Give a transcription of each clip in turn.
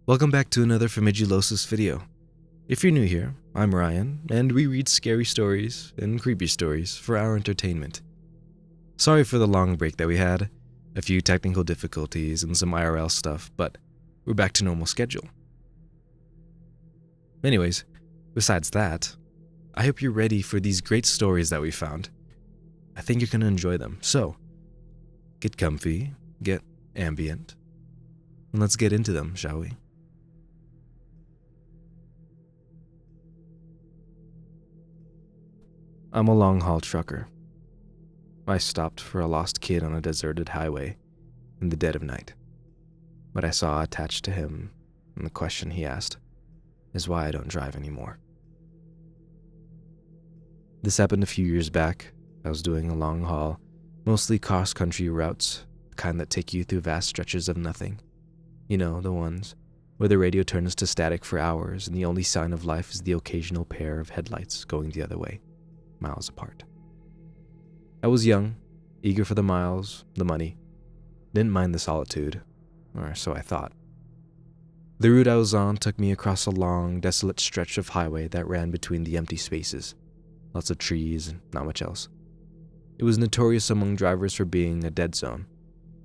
Welcome back to another Famigilosis video. If you're new here, I'm Ryan, and we read scary stories and creepy stories for our entertainment. Sorry for the long break that we had, a few technical difficulties and some IRL stuff, but we're back to normal schedule. Anyways, besides that, I hope you're ready for these great stories that we found. I think you're gonna enjoy them, so get comfy, get ambient, and let's get into them, shall we? I'm a long-haul trucker. I stopped for a lost kid on a deserted highway in the dead of night. What I saw attached to him and the question he asked is why I don't drive anymore. This happened a few years back. I was doing a long haul, mostly cross-country routes, the kind that take you through vast stretches of nothing. You know, the ones where the radio turns to static for hours and the only sign of life is the occasional pair of headlights going the other way, miles apart. I was young, eager for the miles, the money, didn't mind the solitude, or so I thought. The route I was on took me across a long, desolate stretch of highway that ran between the empty spaces, lots of trees and not much else. It was notorious among drivers for being a dead zone.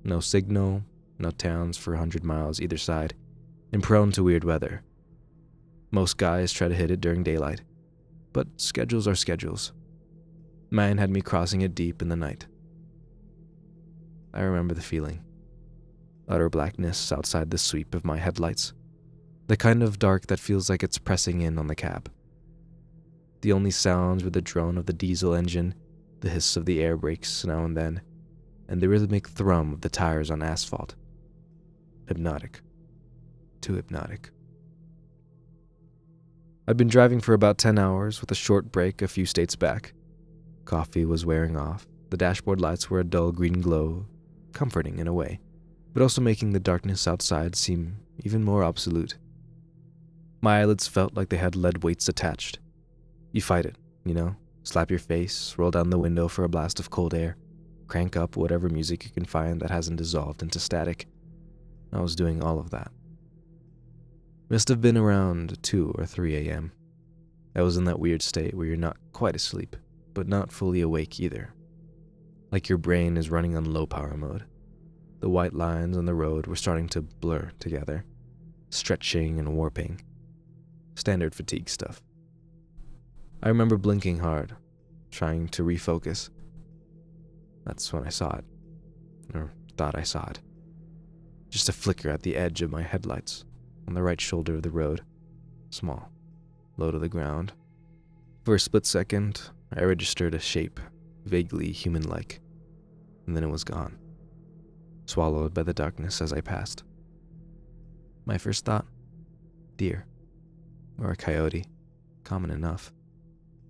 No signal, no towns for 100 miles either side, and prone to weird weather. Most guys try to hit it during daylight, but schedules are schedules. Man had me crossing it deep in the night. I remember the feeling. Utter blackness outside the sweep of my headlights. The kind of dark that feels like it's pressing in on the cab. The only sounds were the drone of the diesel engine, the hiss of the air brakes now and then, and the rhythmic thrum of the tires on asphalt. Hypnotic. Too hypnotic. I'd been driving for about 10 hours with a short break a few states back. Coffee was wearing off. The dashboard lights were a dull green glow, comforting in a way, but also making the darkness outside seem even more absolute. My eyelids felt like they had lead weights attached. You fight it, you know? Slap your face, roll down the window for a blast of cold air, crank up whatever music you can find that hasn't dissolved into static. I was doing all of that. Must have been around 2 or 3 a.m. I was in that weird state where you're not quite asleep, but not fully awake either. Like your brain is running on low power mode. The white lines on the road were starting to blur together, stretching and warping. Standard fatigue stuff. I remember blinking hard, trying to refocus. That's when I saw it, or thought I saw it. Just a flicker at the edge of my headlights, on the right shoulder of the road. Small, low to the ground. For a split second, I registered a shape, vaguely human-like, and then it was gone, swallowed by the darkness as I passed. My first thought? Deer. Or a coyote. Common enough.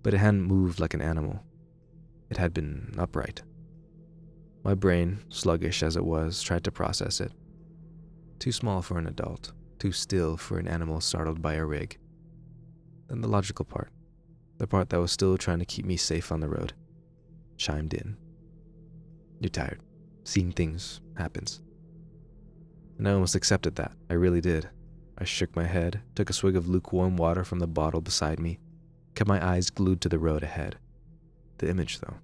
But it hadn't moved like an animal. It had been upright. My brain, sluggish as it was, tried to process it. Too small for an adult, too still for an animal startled by a rig. Then the logical part, the part that was still trying to keep me safe on the road, chimed in. You're tired. Seeing things happens. And I almost accepted that. I really did. I shook my head, took a swig of lukewarm water from the bottle beside me, kept my eyes glued to the road ahead. The image, though,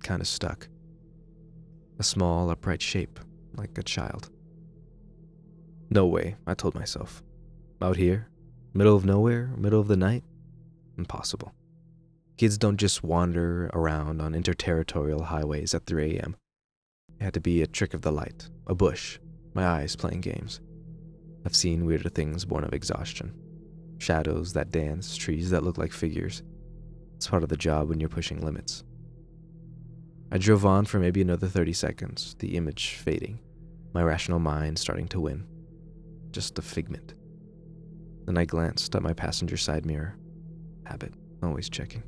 kind of stuck. A small, upright shape, like a child. No way, I told myself. Out here, middle of nowhere, middle of the night? Impossible. Kids don't just wander around on interterritorial highways at 3 a.m. It had to be a trick of the light, a bush, my eyes playing games. I've seen weirder things born of exhaustion. Shadows that dance, trees that look like figures. It's part of the job when you're pushing limits. I drove on for maybe another 30 seconds, the image fading, my rational mind starting to win. Just a figment. Then I glanced at my passenger side mirror. Habit, always checking.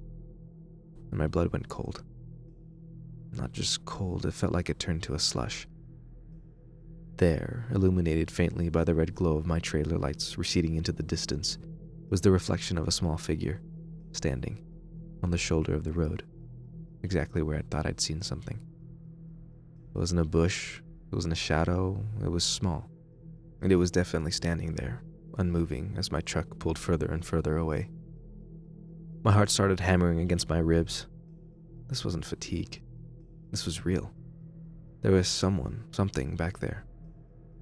And my blood went cold. Not just cold, it felt like it turned to a slush. There, illuminated faintly by the red glow of my trailer lights receding into the distance, was the reflection of a small figure, standing, on the shoulder of the road, exactly where I thought I'd seen something. It wasn't a bush, it wasn't a shadow, it was small, and it was definitely standing there, unmoving as my truck pulled further and further away. My heart started hammering against my ribs. This wasn't fatigue. This was real. There was something back there.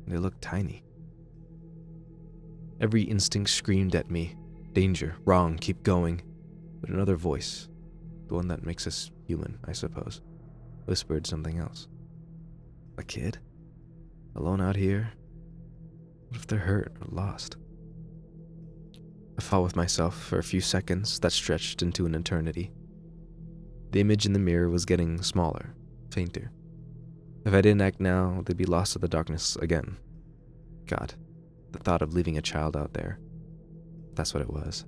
They looked tiny. Every instinct screamed at me, danger, wrong, keep going. But another voice, the one that makes us human, I suppose, whispered something else. A kid? Alone out here? What if they're hurt or lost? I fought with myself for a few seconds that stretched into an eternity. The image in the mirror was getting smaller, fainter. If I didn't act now, they'd be lost to the darkness again. God, the thought of leaving a child out there. That's what it was.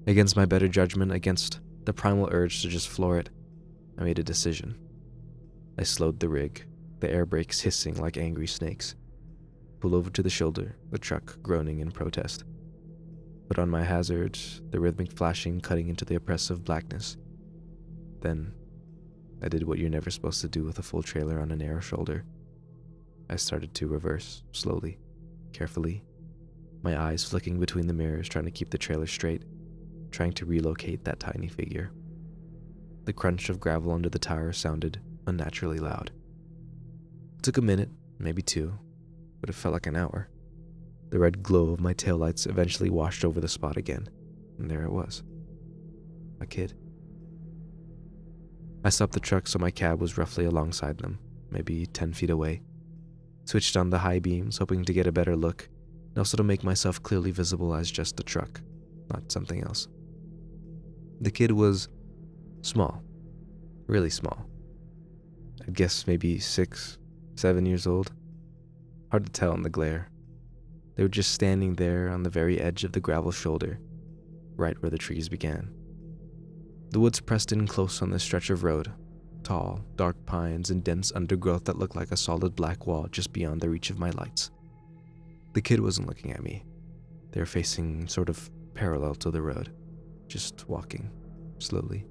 Against my better judgment, against the primal urge to just floor it, I made a decision. I slowed the rig, the air brakes hissing like angry snakes. Pulled over to the shoulder, the truck groaning in protest. Put on my hazard, the rhythmic flashing cutting into the oppressive blackness. Then, I did what you're never supposed to do with a full trailer on a narrow shoulder. I started to reverse, slowly, carefully, my eyes flicking between the mirrors trying to keep the trailer straight, trying to relocate that tiny figure. The crunch of gravel under the tire sounded unnaturally loud. It took a minute, maybe two, but it felt like an hour. The red glow of my taillights eventually washed over the spot again, and there it was. A kid. I stopped the truck so my cab was roughly alongside them, maybe 10 feet away. Switched on the high beams, hoping to get a better look, and also to make myself clearly visible as just the truck, not something else. The kid was small, really small. I'd guess maybe 6, 7 years old. Hard to tell in the glare. They were just standing there on the very edge of the gravel shoulder, right where the trees began. The woods pressed in close on this stretch of road, tall, dark pines and dense undergrowth that looked like a solid black wall just beyond the reach of my lights. The kid wasn't looking at me. They were facing sort of parallel to the road, just walking, slowly.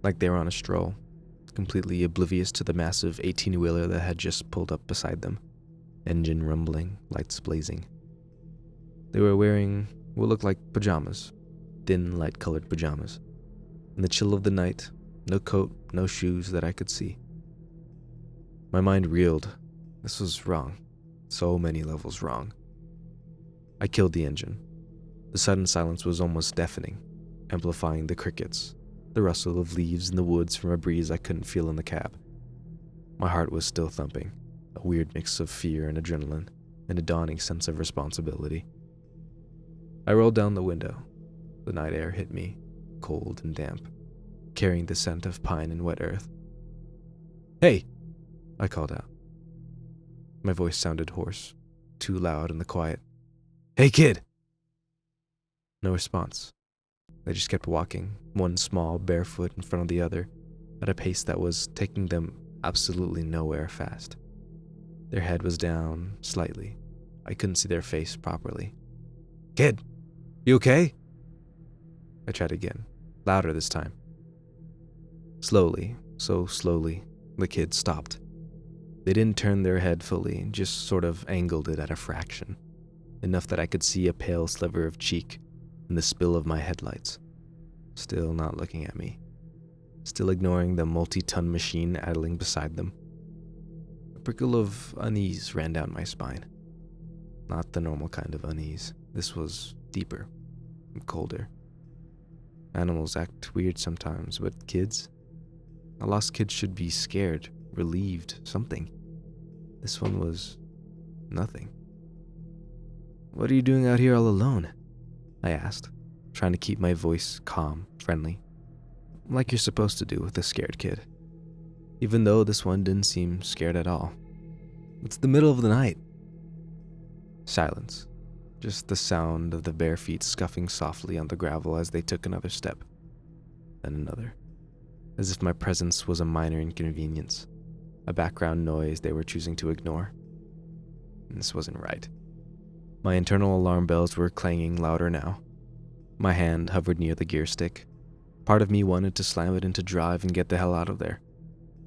Like they were on a stroll, completely oblivious to the massive 18-wheeler that had just pulled up beside them, engine rumbling, lights blazing. They were wearing what looked like pajamas, thin, light-colored pajamas. In the chill of the night, no coat, no shoes that I could see. My mind reeled. This was wrong. So many levels wrong. I killed the engine. The sudden silence was almost deafening, amplifying the crickets, the rustle of leaves in the woods from a breeze I couldn't feel in the cab. My heart was still thumping, a weird mix of fear and adrenaline, and a dawning sense of responsibility. I rolled down the window. The night air hit me, cold and damp, carrying the scent of pine and wet earth. "Hey!" I called out. My voice sounded hoarse, too loud in the quiet. "Hey, kid!" No response. They just kept walking, one small, bare foot in front of the other, at a pace that was taking them absolutely nowhere fast. Their head was down, slightly. I couldn't see their face properly. "Kid, you okay?" I tried again, louder this time. Slowly, so slowly, the kid stopped. They didn't turn their head fully, just sort of angled it at a fraction, enough that I could see a pale sliver of cheek in the spill of my headlights. Still not looking at me. Still ignoring the multi-ton machine idling beside them. A prickle of unease ran down my spine. Not the normal kind of unease. This was deeper and colder. Animals act weird sometimes, but kids? A lost kid should be scared, relieved, something. This one was nothing. "What are you doing out here all alone?" I asked, trying to keep my voice calm, friendly, like you're supposed to do with a scared kid, even though this one didn't seem scared at all. "It's the middle of the night." Silence. Just the sound of the bare feet scuffing softly on the gravel as they took another step, then another, as if my presence was a minor inconvenience, a background noise they were choosing to ignore. And this wasn't right. My internal alarm bells were clanging louder now. My hand hovered near the gear stick. Part of me wanted to slam it into drive and get the hell out of there,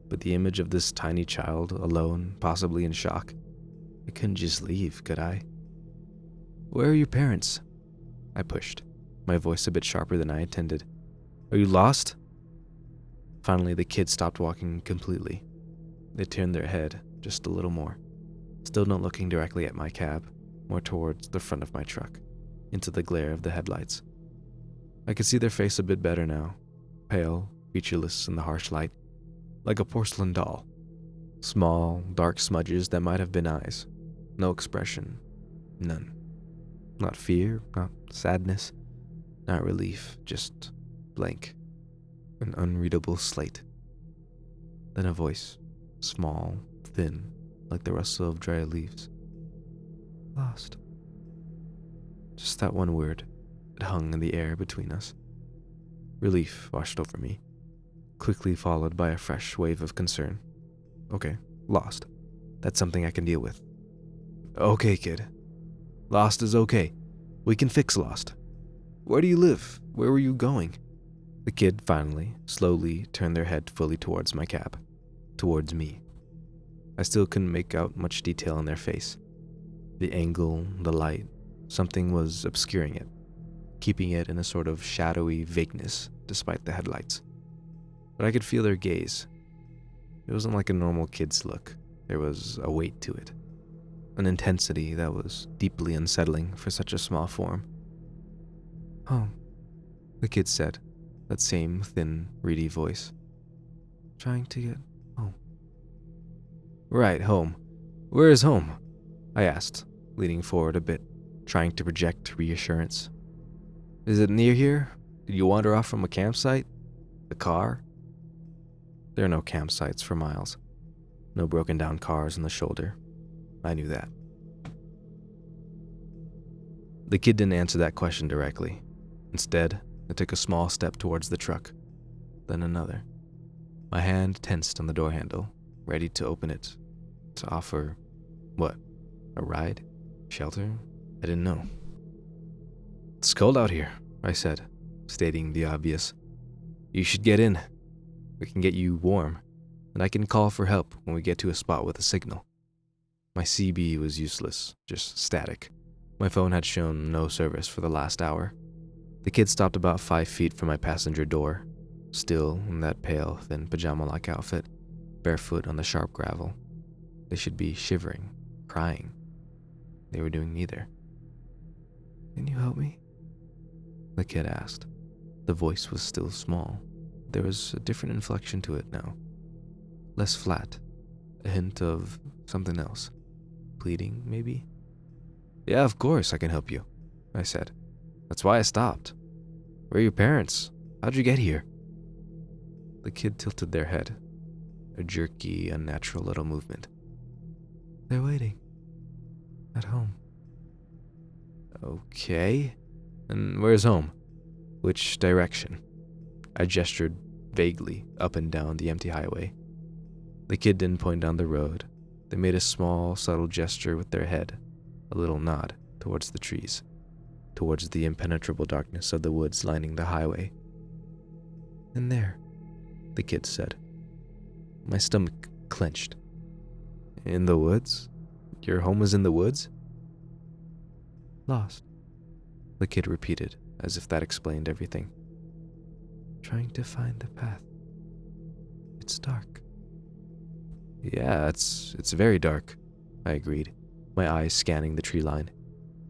but the image of this tiny child, alone, possibly in shock, I couldn't just leave, could I? Where are your parents? I pushed, my voice a bit sharper than I intended. Are you lost? Finally, the kids stopped walking completely. They turned their head just a little more, still not looking directly at my cab, more towards the front of my truck, into the glare of the headlights. I could see their face a bit better now, pale, featureless in the harsh light, like a porcelain doll. Small, dark smudges that might have been eyes. No expression. None. Not fear, not sadness, not relief, just blank. An unreadable slate. Then a voice, small, thin, like the rustle of dry leaves. Lost. Just that one word. It hung in the air between us. Relief washed over me, quickly followed by a fresh wave of concern. Okay, lost. That's something I can deal with. Okay, kid. Lost is okay. We can fix lost. Where do you live? Where were you going? The kid finally, slowly turned their head fully towards my cab. Towards me. I still couldn't make out much detail in their face. The angle, the light, something was obscuring it, keeping it in a sort of shadowy vagueness despite the headlights. But I could feel their gaze. It wasn't like a normal kid's look. There was a weight to it. An intensity that was deeply unsettling for such a small form. Home, the kid said, that same thin, reedy voice. Trying to get home. Right, home. Where is home? I asked, leaning forward a bit, trying to project reassurance. Is it near here? Did you wander off from a campsite? The car? There are no campsites for miles. No broken down cars on the shoulder. I knew that. The kid didn't answer that question directly. Instead, I took a small step towards the truck, then another. My hand tensed on the door handle, ready to open it, to offer, what, a ride? Shelter? I didn't know. It's cold out here, I said, stating the obvious. You should get in. We can get you warm, and I can call for help when we get to a spot with a signal. My CB was useless, just static. My phone had shown no service for the last hour. The kid stopped about 5 feet from my passenger door, still in that pale, thin pajama-like outfit, barefoot on the sharp gravel. They should be shivering, crying. They were doing neither. Can you help me? The kid asked. The voice was still small. There was a different inflection to it now. Less flat, a hint of something else. Pleading, maybe? Yeah, of course I can help you, I said. That's why I stopped. Where are your parents? How'd you get here? The kid tilted their head, a jerky, unnatural little movement. They're waiting. At home. Okay. And where's home? Which direction? I gestured vaguely up and down the empty highway. The kid didn't point down the road. They made a small, subtle gesture with their head, a little nod towards the trees, towards the impenetrable darkness of the woods lining the highway. In there, the kid said. My stomach clenched. In the woods? Your home is in the woods? Lost, the kid repeated, as if that explained everything. Trying to find a path. It's dark. Yeah, it's very dark, I agreed, my eyes scanning the tree line.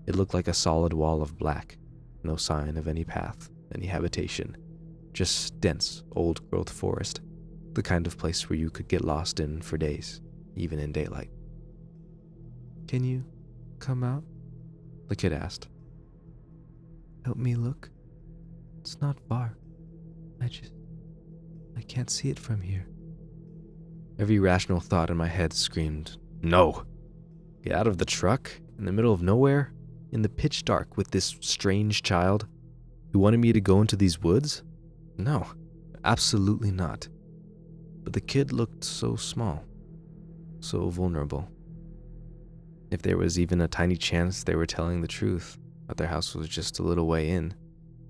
It looked like a solid wall of black, no sign of any path, any habitation, just dense, old-growth forest, the kind of place where you could get lost in for days, even in daylight. Can you come out? The kid asked. Help me look? It's not far. I can't see it from here. Every rational thought in my head screamed, no! Get out of the truck, in the middle of nowhere, in the pitch dark with this strange child who wanted me to go into these woods? No, absolutely not. But the kid looked so small, so vulnerable. If there was even a tiny chance they were telling the truth, that their house was just a little way in,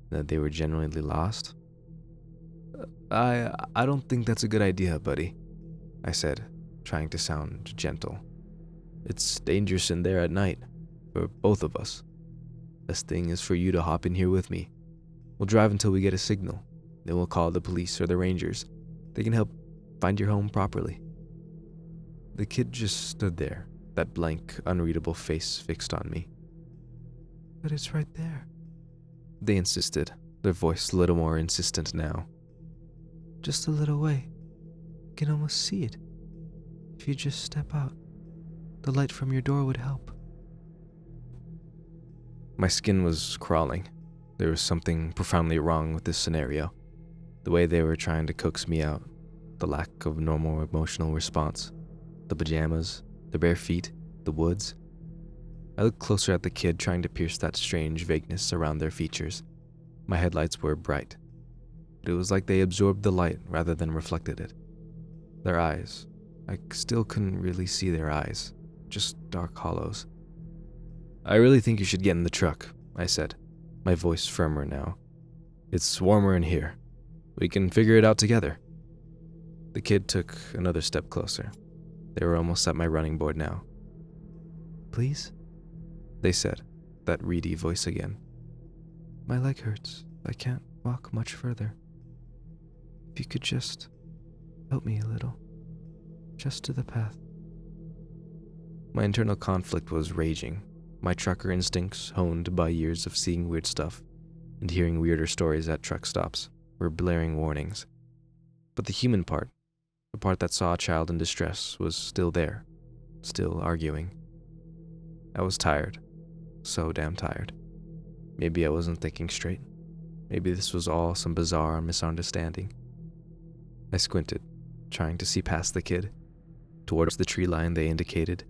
that they were genuinely lost. I don't think that's a good idea, buddy, I said, trying to sound gentle. It's dangerous in there at night, for both of us. Best thing is for you to hop in here with me. We'll drive until we get a signal, then we'll call the police or the rangers. They can help find your home properly." The kid just stood there, that blank, unreadable face fixed on me. "But it's right there," they insisted, their voice a little more insistent now. "Just a little way. You can almost see it. If you just step out, the light from your door would help." My skin was crawling. There was something profoundly wrong with this scenario. The way they were trying to coax me out, the lack of normal emotional response, the pajamas, the bare feet, the woods. I looked closer at the kid, trying to pierce that strange vagueness around their features. My headlights were bright, but it was like they absorbed the light rather than reflected it. Their eyes, I still couldn't really see their eyes, just dark hollows. "I really think you should get in the truck," I said, my voice firmer now. "It's warmer in here. We can figure it out together." The kid took another step closer. They were almost at my running board now. "Please?" they said, that reedy voice again. "My leg hurts. I can't walk much further. If you could just help me a little. Just to the path." My internal conflict was raging, my trucker instincts, honed by years of seeing weird stuff and hearing weirder stories at truck stops, were blaring warnings. But the human part, the part that saw a child in distress, was still there, still arguing. I was tired, so damn tired. Maybe I wasn't thinking straight. Maybe this was all some bizarre misunderstanding. I squinted, trying to see past the kid, towards the tree line they indicated.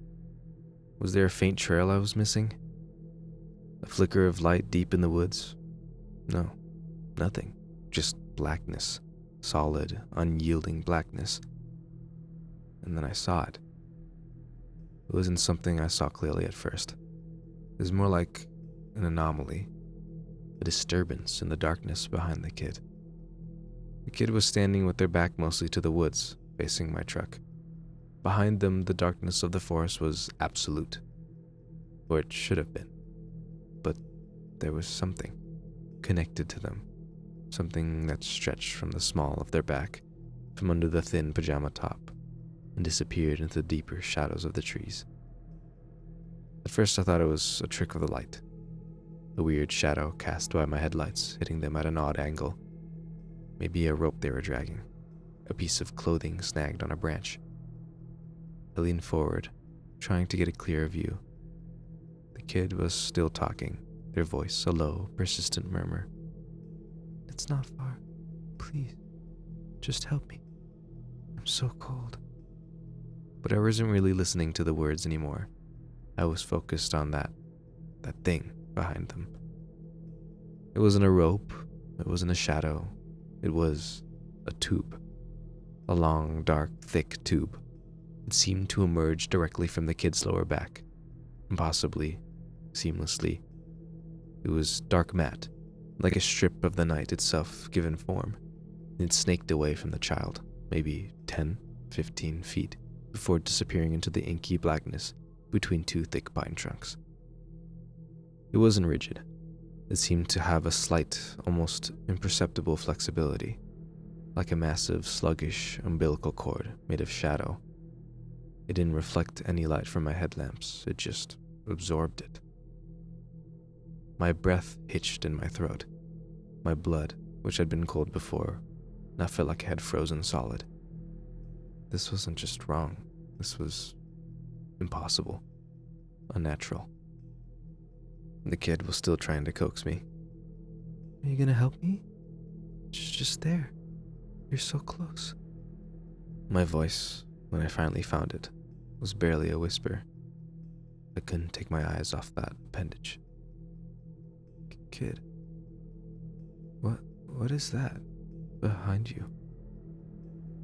Was there a faint trail I was missing? A flicker of light deep in the woods? No, nothing. Just blackness. Solid, unyielding blackness. And then I saw it. It wasn't something I saw clearly at first. It was more like an anomaly, a disturbance in the darkness behind the kid. The kid was standing with their back mostly to the woods, facing my truck. Behind them, the darkness of the forest was absolute, or it should have been. But there was something connected to them, something that stretched from the small of their back, from under the thin pajama top, and disappeared into the deeper shadows of the trees. At first I thought it was a trick of the light, a weird shadow cast by my headlights hitting them at an odd angle. Maybe a rope they were dragging, a piece of clothing snagged on a branch. I leaned forward, trying to get a clearer view. The kid was still talking, their voice a low, persistent murmur. "It's not far. Please, just help me. I'm so cold." But I wasn't really listening to the words anymore. I was focused on that thing behind them. It wasn't a rope, it wasn't a shadow, it was a tube. A long, dark, thick tube. It seemed to emerge directly from the kid's lower back, impossibly, seamlessly. It was dark matte, like a strip of the night itself given form, and it snaked away from the child, maybe 10, 15 feet, before disappearing into the inky blackness between two thick pine trunks. It wasn't rigid. It seemed to have a slight, almost imperceptible flexibility, like a massive, sluggish umbilical cord made of shadow. It didn't reflect any light from my headlamps, it just absorbed it. My breath hitched in my throat. My blood, which had been cold before, now felt like it had frozen solid. This wasn't just wrong, this was impossible, unnatural. The kid was still trying to coax me. "Are you gonna help me? It's just there. You're so close." My voice, when I finally found it, was barely a whisper. I couldn't take my eyes off that appendage. "Kid, what is that behind you?"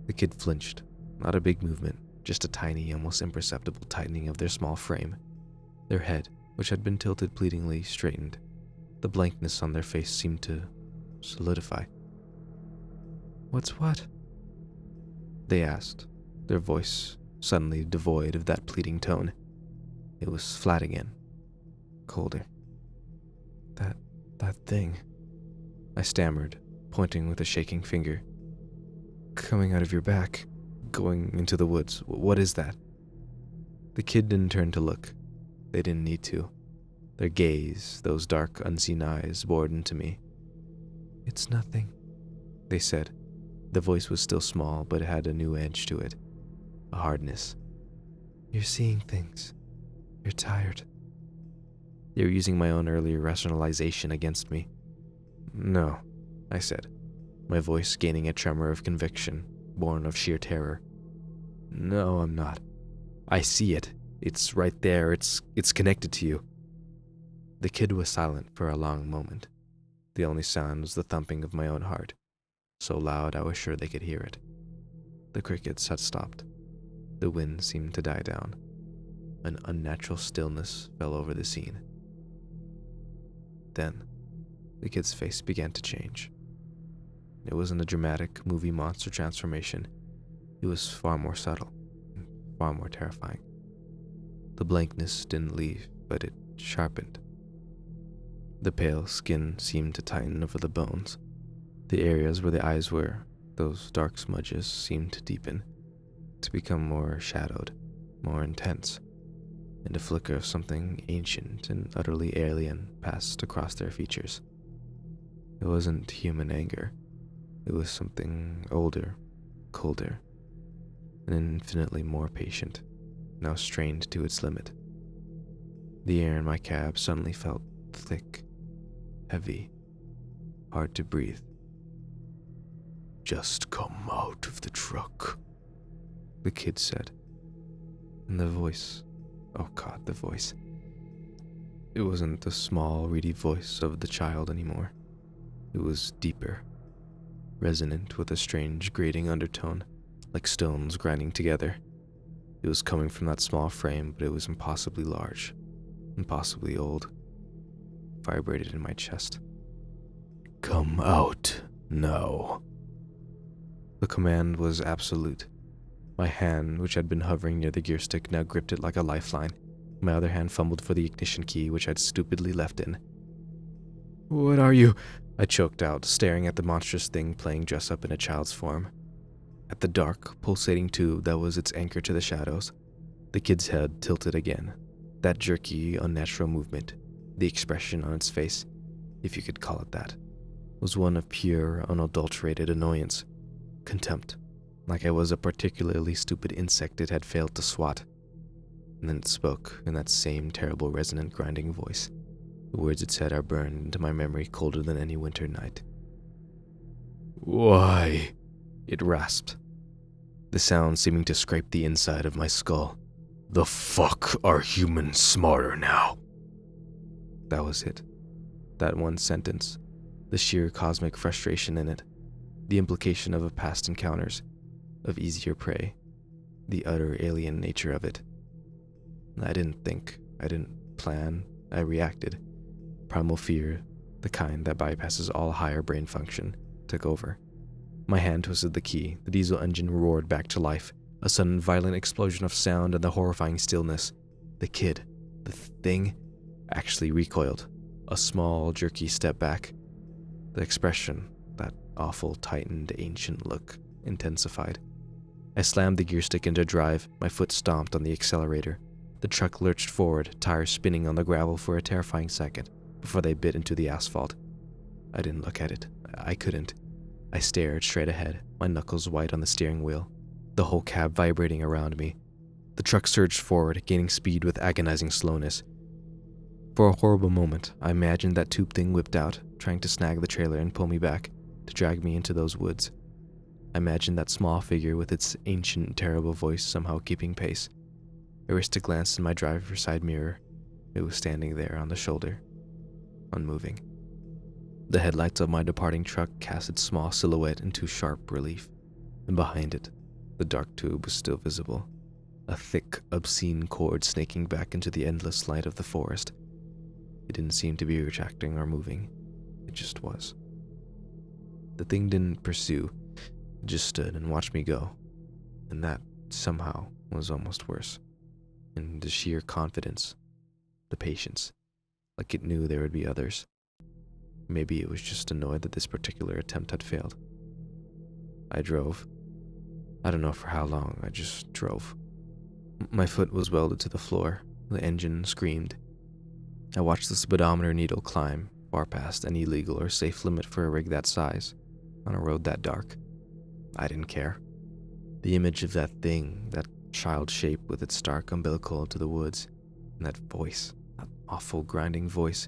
The kid flinched, not a big movement, just a tiny, almost imperceptible tightening of their small frame. Their head, which had been tilted pleadingly, straightened. The blankness on their face seemed to solidify. "What's what?" they asked, their voice suddenly devoid of that pleading tone. It was flat again, colder. That thing, I stammered, pointing with a shaking finger. Coming out of your back, going into the woods. What is that? The kid didn't turn to look. They didn't need to. Their gaze, those dark, unseen eyes, bored into me. It's nothing, they said. The voice was still small, but it had a new edge to it, a hardness. You're seeing things. You're tired. They were using my own earlier rationalization against me. No, I said, my voice gaining a tremor of conviction, born of sheer terror. No, I'm not. I see it. It's right there. It's connected to you. The kid was silent for a long moment. The only sound was the thumping of my own heart, so loud I was sure they could hear it. The crickets had stopped. The wind seemed to die down. An unnatural stillness fell over the scene. Then, the kid's face began to change. It wasn't a dramatic movie monster transformation. It was far more subtle, far more terrifying. The blankness didn't leave, but it sharpened. The pale skin seemed to tighten over the bones. The areas where the eyes were, those dark smudges, seemed to deepen, to become more shadowed, more intense, and a flicker of something ancient and utterly alien passed across their features. It wasn't human anger. It was something older, colder, and infinitely more patient, now strained to its limit. The air in my cab suddenly felt thick, heavy, hard to breathe. Just come out of the truck, the kid said. And the voice, oh God, the voice. It wasn't the small, reedy voice of the child anymore. It was deeper, resonant with a strange, grating undertone, like stones grinding together. It was coming from that small frame, but it was impossibly large, impossibly old. It vibrated in my chest. Come out now. The command was absolute. My hand, which had been hovering near the gear stick, now gripped it like a lifeline. My other hand fumbled for the ignition key, which I'd stupidly left in. What are you? I choked out, staring at the monstrous thing playing dress-up in a child's form. At the dark, pulsating tube that was its anchor to the shadows. The kid's head tilted again. That jerky, unnatural movement, the expression on its face, if you could call it that, was one of pure, unadulterated annoyance. Contempt, like I was a particularly stupid insect it had failed to swat. And then it spoke in that same terrible, resonant, grinding voice. The words it said are burned into my memory colder than any winter night. Why? It rasped, the sound seeming to scrape the inside of my skull. The fuck are humans smarter now? That was it. That one sentence. The sheer cosmic frustration in it. The implication of past encounters, of easier prey, the utter alien nature of it. I didn't think, I didn't plan, I reacted. Primal fear, the kind that bypasses all higher brain function, took over. My hand twisted the key, the diesel engine roared back to life, a sudden violent explosion of sound and the horrifying stillness. The kid, the thing, actually recoiled, a small, jerky step back. The expression, that awful, tightened, ancient look, intensified. I slammed the gear stick into drive, my foot stomped on the accelerator. The truck lurched forward, tires spinning on the gravel for a terrifying second, before they bit into the asphalt. I didn't look at it. I couldn't. I stared straight ahead, my knuckles white on the steering wheel, the whole cab vibrating around me. The truck surged forward, gaining speed with agonizing slowness. For a horrible moment, I imagined that tube thing whipped out, trying to snag the trailer and pull me back, to drag me into those woods. I imagined that small figure with its ancient, terrible voice somehow keeping pace. I risked a glance in my driver's side mirror. It was standing there on the shoulder, unmoving. The headlights of my departing truck cast its small silhouette into sharp relief, and behind it, the dark tube was still visible, a thick, obscene cord snaking back into the endless light of the forest. It didn't seem to be retracting or moving. It just was. The thing didn't pursue. It just stood and watched me go. And that, somehow, was almost worse. and the sheer confidence, the patience, like it knew there would be others. Maybe it was just annoyed that this particular attempt had failed. I drove. I don't know for how long, I just drove. My foot was welded to the floor, the engine screamed. I watched the speedometer needle climb, far past any legal or safe limit for a rig that size, on a road that dark. I didn't care. The image of that thing, that child shape with its stark umbilical to the woods, and that voice, that awful grinding voice,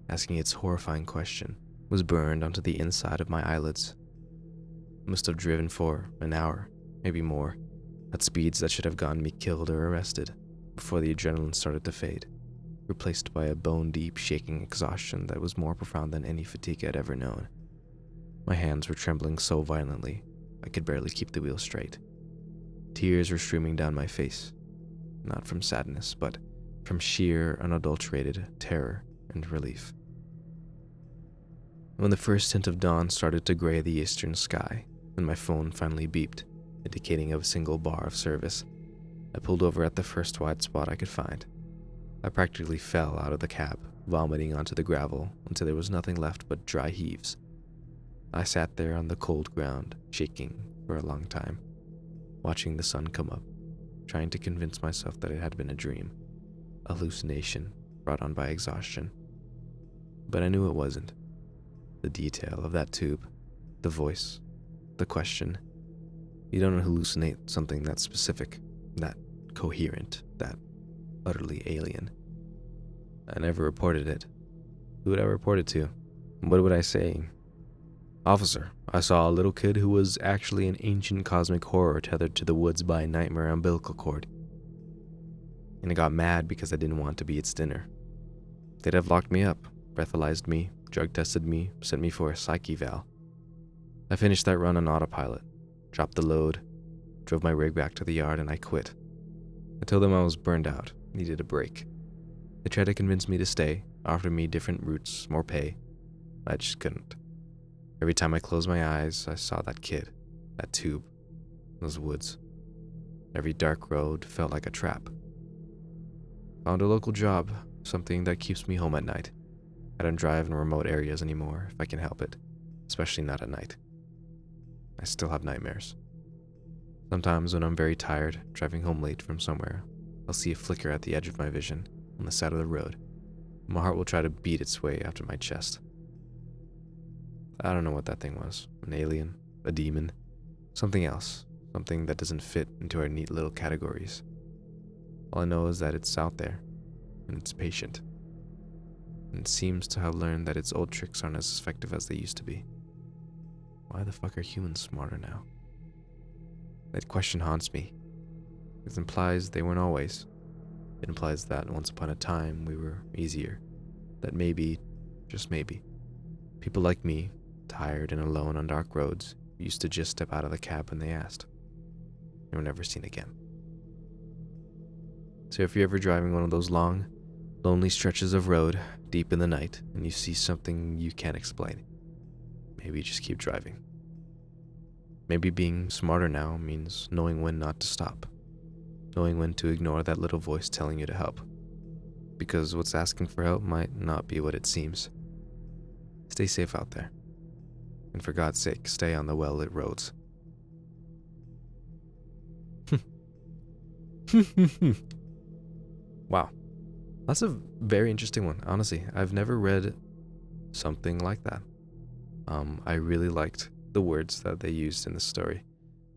asking its horrifying question, was burned onto the inside of my eyelids. I must have driven for an hour, maybe more, at speeds that should have gotten me killed or arrested, before the adrenaline started to fade, replaced by a bone-deep shaking exhaustion that was more profound than any fatigue I'd ever known. My hands were trembling so violently, I could barely keep the wheel straight. Tears were streaming down my face, not from sadness, but from sheer, unadulterated terror and relief. When the first hint of dawn started to gray the eastern sky, and my phone finally beeped, indicating a single bar of service, I pulled over at the first wide spot I could find. I practically fell out of the cab, vomiting onto the gravel until there was nothing left but dry heaves. I sat there on the cold ground, shaking for a long time, watching the sun come up, trying to convince myself that it had been a dream, a hallucination brought on by exhaustion. But I knew it wasn't. The detail of that tube, the voice, the question. You don't hallucinate something that specific, that coherent, that utterly alien. I never reported it. Who would I report it to? What would I say? Officer, I saw a little kid who was actually an ancient cosmic horror tethered to the woods by a nightmare umbilical cord. And I got mad because I didn't want to be its dinner. They'd have locked me up, breathalyzed me, drug tested me, sent me for a psych eval. I finished that run on autopilot, dropped the load, drove my rig back to the yard, and I quit. I told them I was burned out, needed a break. They tried to convince me to stay, offered me different routes, more pay. I just couldn't. Every time I closed my eyes, I saw that kid, that tube, those woods. Every dark road felt like a trap. Found a local job, something that keeps me home at night. I don't drive in remote areas anymore if I can help it, especially not at night. I still have nightmares. Sometimes when I'm very tired, driving home late from somewhere, I'll see a flicker at the edge of my vision, on the side of the road. My heart will try to beat its way out of my chest. I don't know what that thing was. An alien? A demon? Something else. Something that doesn't fit into our neat little categories. All I know is that it's out there, and it's patient. And it seems to have learned that its old tricks aren't as effective as they used to be. Why the fuck are humans smarter now? That question haunts me. It implies they weren't always. It implies that once upon a time we were easier. That maybe, just maybe, people like me, tired and alone on dark roads, used to just step out of the cab when they asked. They were never seen again. So if you're ever driving one of those long, lonely stretches of road, deep in the night, and you see something you can't explain, maybe just keep driving. Maybe being smarter now means knowing when not to stop, knowing when to ignore that little voice telling you to help, because what's asking for help might not be what it seems. Stay safe out there, and for God's sake, stay on the well-lit roads. Wow, that's a very interesting one, honestly. I've never read something like that. I really liked the words that they used in the story,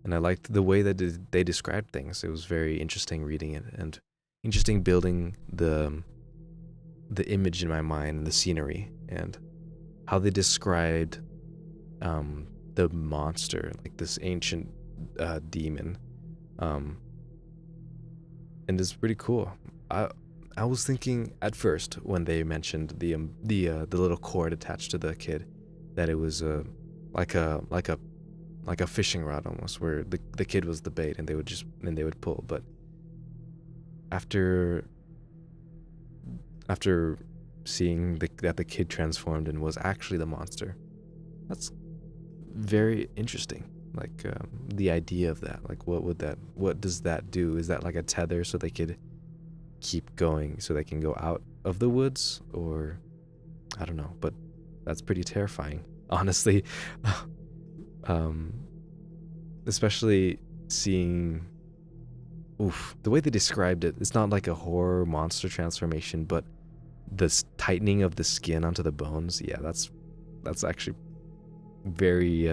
and I liked the way that they described things. It was very interesting reading it, and interesting building the image in my mind and the scenery, and how they described the monster, like this ancient demon, and it's pretty cool. I was thinking at first when they mentioned the little cord attached to the kid that it was like a fishing rod almost, where the kid was the bait and they would pull. But after seeing that the kid transformed and was actually the monster, that's very interesting. Like the idea of that, like what does that do? Is that like a tether so they could keep going so they can go out of the woods, or I don't know, but that's pretty terrifying, honestly. um, Especially seeing, the way they described it, it's not like a horror monster transformation, but this tightening of the skin onto the bones. Yeah, that's actually very,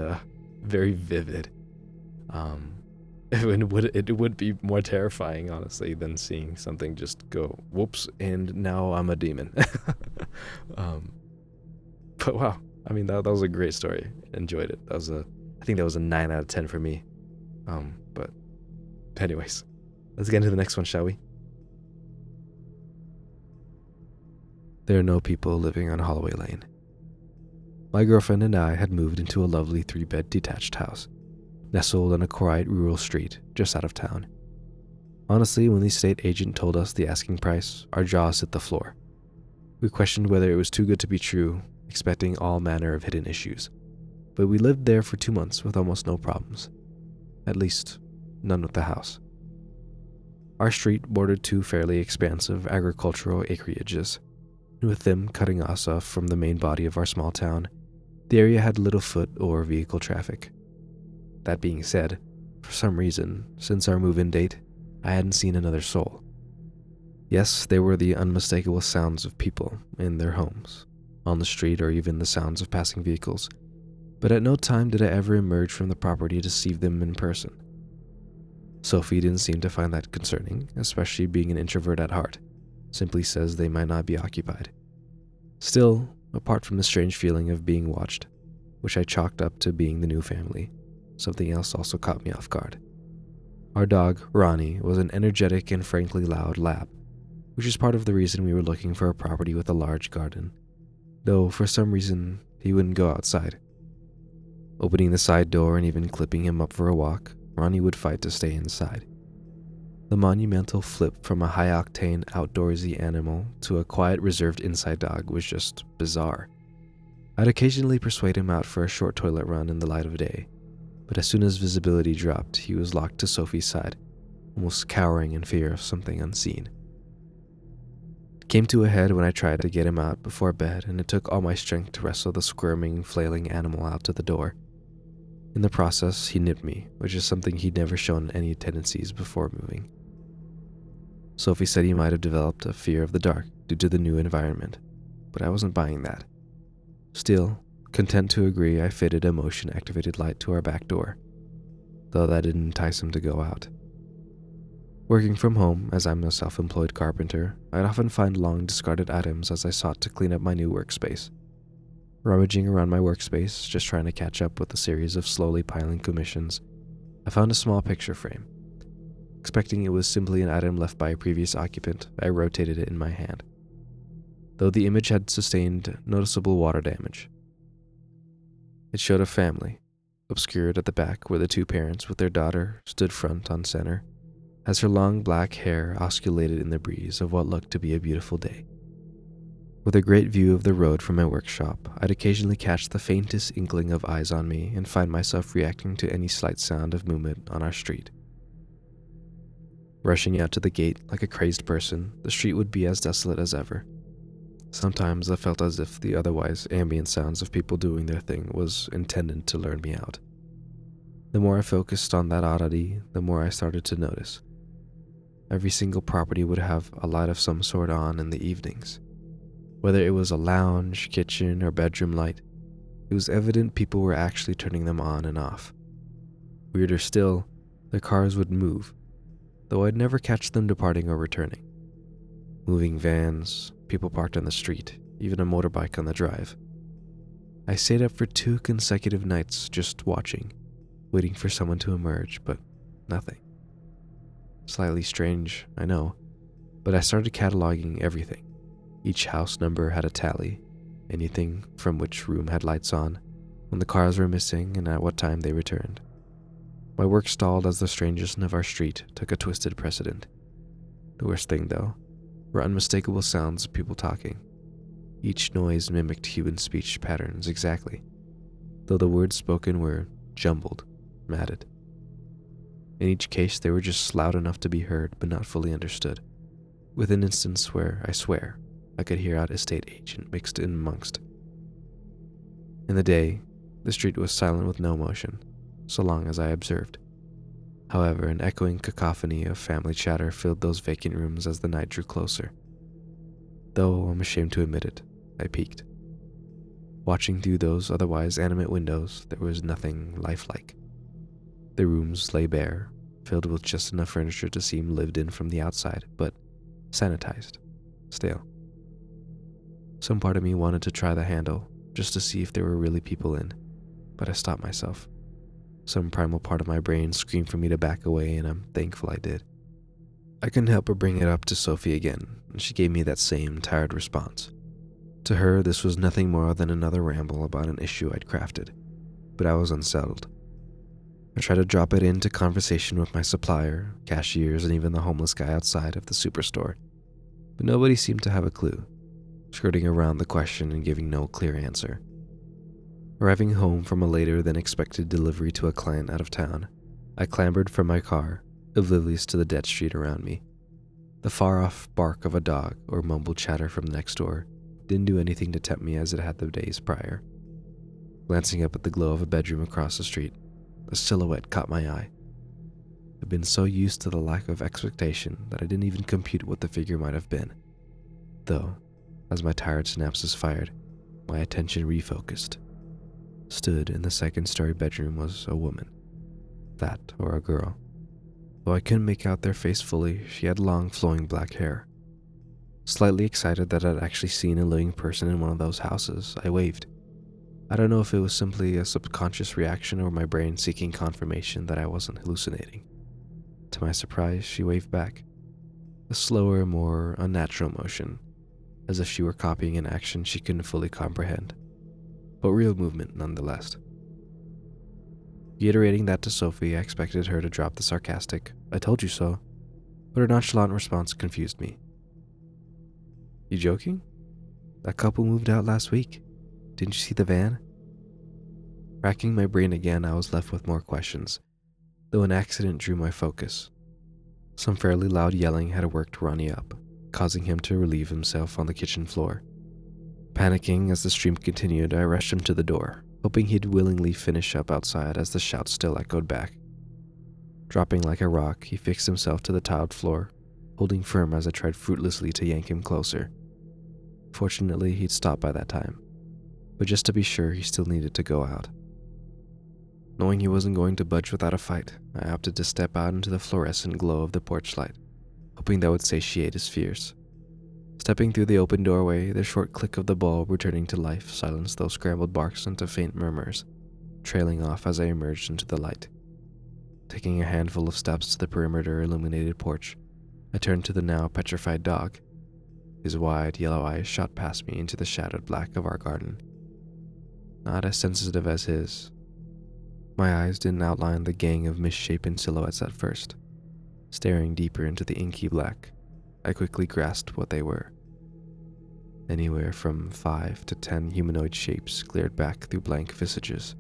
very vivid. It would be more terrifying, honestly, than seeing something just go whoops and now I'm a demon. But wow, I mean that was a great story. Enjoyed it. I think that was a 9 out of 10 for me. But anyways, let's get into the next one, shall we? There are no people living on Holloway Lane. My girlfriend and I had moved into a lovely 3-bed detached house, nestled on a quiet rural street just out of town. Honestly, when the estate agent told us the asking price, our jaws hit the floor. We questioned whether it was too good to be true, expecting all manner of hidden issues. But we lived there for 2 months with almost no problems. At least, none with the house. Our street bordered 2 fairly expansive agricultural acreages, and with them cutting us off from the main body of our small town, the area had little foot or vehicle traffic. That being said, for some reason, since our move-in date, I hadn't seen another soul. Yes, there were the unmistakable sounds of people in their homes, on the street, or even the sounds of passing vehicles, but at no time did I ever emerge from the property to see them in person. Sophie didn't seem to find that concerning, especially being an introvert at heart. Simply says they might not be occupied. Still, apart from the strange feeling of being watched, which I chalked up to being the new family, something else also caught me off guard. Our dog, Ronnie, was an energetic and frankly loud lab, which is part of the reason we were looking for a property with a large garden, though for some reason he wouldn't go outside. Opening the side door and even clipping him up for a walk, Ronnie would fight to stay inside. The monumental flip from a high-octane outdoorsy animal to a quiet, reserved inside dog was just bizarre. I'd occasionally persuade him out for a short toilet run in the light of day, but as soon as visibility dropped, he was locked to Sophie's side, almost cowering in fear of something unseen. It came to a head when I tried to get him out before bed, and it took all my strength to wrestle the squirming, flailing animal out to the door. In the process, he nipped me, which is something he'd never shown any tendencies before moving. Sophie said he might have developed a fear of the dark due to the new environment, but I wasn't buying that. Still, content to agree, I fitted a motion-activated light to our back door, though that didn't entice him to go out. Working from home, as I'm a self-employed carpenter, I'd often find long discarded items as I sought to clean up my new workspace. Rummaging around my workspace, just trying to catch up with a series of slowly piling commissions, I found a small picture frame. Expecting it was simply an item left by a previous occupant, I rotated it in my hand, though the image had sustained noticeable water damage. It showed a family, obscured at the back where the 2 parents with their daughter stood front on center, as her long black hair osculated in the breeze of what looked to be a beautiful day. With a great view of the road from my workshop, I'd occasionally catch the faintest inkling of eyes on me and find myself reacting to any slight sound of movement on our street. Rushing out to the gate like a crazed person, the street would be as desolate as ever. Sometimes I felt as if the otherwise ambient sounds of people doing their thing was intended to lure me out. The more I focused on that oddity, the more I started to notice. Every single property would have a light of some sort on in the evenings. Whether it was a lounge, kitchen, or bedroom light, it was evident people were actually turning them on and off. Weirder still, their cars would move, though I'd never catch them departing or returning. Moving vans, people parked on the street, even a motorbike on the drive. I stayed up for 2 consecutive nights just watching, waiting for someone to emerge, but nothing. Slightly strange, I know, but I started cataloging everything. Each house number had a tally, anything from which room had lights on, when the cars were missing, and at what time they returned. My work stalled as the strangeness of our street took a twisted precedent. The worst thing, though, were unmistakable sounds of people talking. Each noise mimicked human speech patterns exactly, though the words spoken were jumbled, matted. In each case, they were just loud enough to be heard but not fully understood, with an instance where, I swear, I could hear out estate agent mixed in amongst. In the day, the street was silent with no motion, so long as I observed. However, an echoing cacophony of family chatter filled those vacant rooms as the night drew closer. Though I'm ashamed to admit it, I peeked. Watching through those otherwise animate windows, there was nothing lifelike. The rooms lay bare, filled with just enough furniture to seem lived in from the outside, but sanitized, still. Some part of me wanted to try the handle, just to see if there were really people in, but I stopped myself. Some primal part of my brain screamed for me to back away, and I'm thankful I did. I couldn't help but bring it up to Sophie again, and she gave me that same tired response. To her, this was nothing more than another ramble about an issue I'd crafted, but I was unsettled. I tried to drop it into conversation with my supplier, cashiers, and even the homeless guy outside of the superstore, but nobody seemed to have a clue, skirting around the question and giving no clear answer. Arriving home from a later than expected delivery to a client out of town, I clambered from my car, oblivious to the dead street around me. The far-off bark of a dog or mumbled chatter from next door didn't do anything to tempt me as it had the days prior. Glancing up at the glow of a bedroom across the street, a silhouette caught my eye. I'd been so used to the lack of expectation that I didn't even compute what the figure might have been. Though, as my tired synapses fired, my attention refocused. Stood in the second-story bedroom was a woman. That or a girl. Though I couldn't make out their face fully, she had long flowing black hair. Slightly excited that I'd actually seen a living person in one of those houses, I waved. I don't know if it was simply a subconscious reaction or my brain seeking confirmation that I wasn't hallucinating. To my surprise, she waved back. A slower, more unnatural motion, as if she were copying an action she couldn't fully comprehend, but real movement nonetheless. Reiterating that to Sophie, I expected her to drop the sarcastic, "I told you so," but her nonchalant response confused me. "You joking? That couple moved out last week. Didn't you see the van?" Racking my brain again, I was left with more questions, though an accident drew my focus. Some fairly loud yelling had worked Ronnie up, causing him to relieve himself on the kitchen floor. Panicking as the stream continued, I rushed him to the door, hoping he'd willingly finish up outside as the shouts still echoed back. Dropping like a rock, he fixed himself to the tiled floor, holding firm as I tried fruitlessly to yank him closer. Fortunately, he'd stopped by that time, but just to be sure, he still needed to go out. Knowing he wasn't going to budge without a fight, I opted to step out into the fluorescent glow of the porch light, hoping that would satiate his fears. Stepping through the open doorway, the short click of the bulb returning to life silenced those scrambled barks into faint murmurs, trailing off as I emerged into the light. Taking a handful of steps to the perimeter-illuminated porch, I turned to the now petrified dog. His wide, yellow eyes shot past me into the shadowed black of our garden. Not as sensitive as his. My eyes didn't outline the gang of misshapen silhouettes at first. Staring deeper into the inky black, I quickly grasped what they were. Anywhere from 5 to 10 humanoid shapes glared back through blank visages.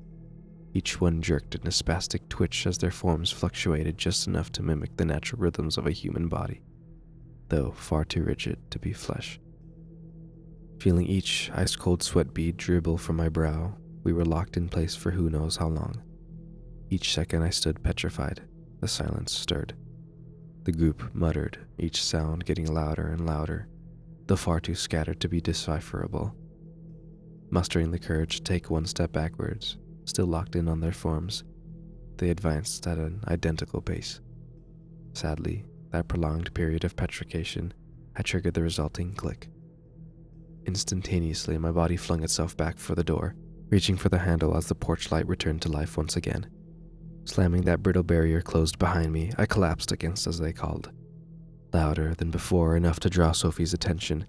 Each one jerked in a spastic twitch as their forms fluctuated just enough to mimic the natural rhythms of a human body, though far too rigid to be flesh. Feeling each ice-cold sweat bead dribble from my brow, we were locked in place for who knows how long. Each second I stood petrified, the silence stirred. The group muttered, each sound getting louder and louder, though far too scattered to be decipherable. Mustering the courage to take one step backwards, still locked in on their forms, they advanced at an identical pace. Sadly, that prolonged period of petrification had triggered the resulting click. Instantaneously, my body flung itself back for the door, reaching for the handle as the porch light returned to life once again. Slamming that brittle barrier closed behind me, I collapsed against as they called. Louder than before, enough to draw Sophie's attention.